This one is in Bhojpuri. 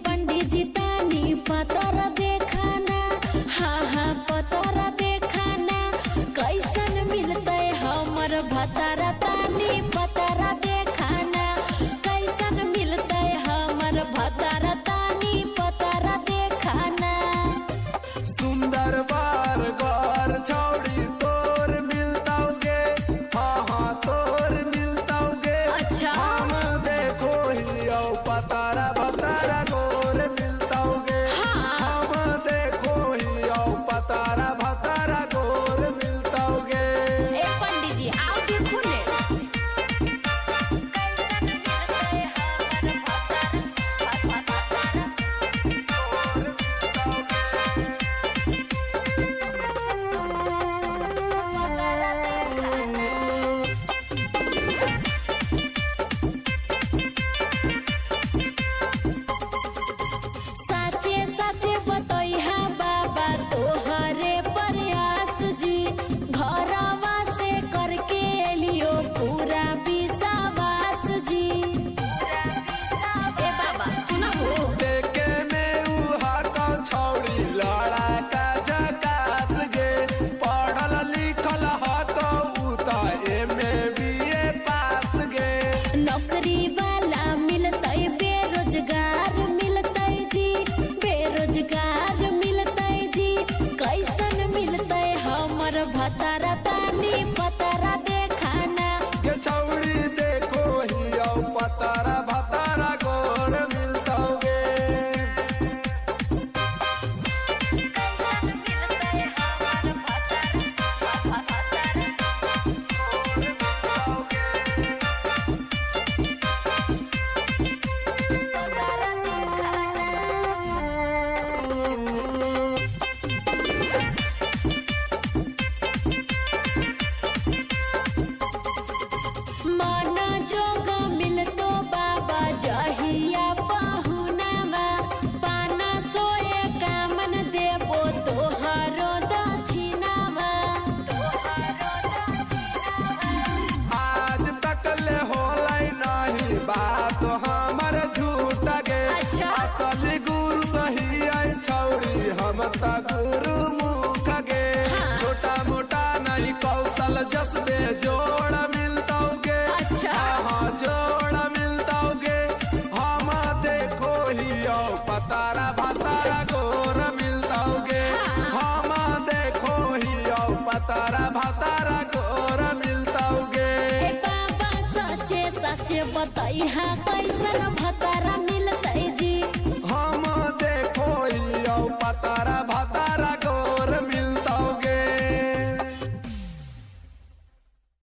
पंडित जी तानी पतर देखाना, हाँ हाँ पतर देखाना, कैसन मिलते हमर भतारा तानी पतरा देखाना, कैसन मिलते हमर भतारा तानी पतरा देखाना। सुंदर बार घर छौड़ी तोर मिलताओगे, हाँ हाँ तोर मिलताओगे। अच्छा हम देखो ही पतारा भतारा गोर मिलताओगे, हाँ। हम देखो ही पतारा भतारा गोर मिलताओगे। ए पंडित जी आओ देखो ने, बतैहा बाबा तोहरे प्रयास जी, घरवा से करके एलियो पूरा विश्वास जी। ए बाबा सुना हो देखे में उहा का छौड़ी लड़ा का जकास गे, पढ़ल लिखल हक उता एमे बीए पास गे। नौकरी वाला मिलते बेरोजगार मिलते जी, बेरोजगार मिलते जी, कैसन मिलते हमर भतारा तानी पतरा देखाना। ये छौड़ी देखो ही पतारा भतारा गोर मिलताओगे। मन जोग मिलतो बाबा जहिया पहुनावा, पाना सोए कामन देबो तोहरो दक्षिणावा। आज तक ले होलाई नहीं बात हमर झूठ गे। अच्छा। असली गुरु सही आई छौड़ी हम त गुरु मुख गे। हाँ। छोटा मोटा नहीं कौशल जस बे जोड़ मिलताओगे। अच्छा। हाँ जोड़ मिलताओगे। हम देखो ही पतारा भतारा गोर मिलताओगे। हाँ। हम देखो ही पतारा भतारा गोर मिलताओगे। ए बाबा सचे सचे बतैहा कैसन भतारा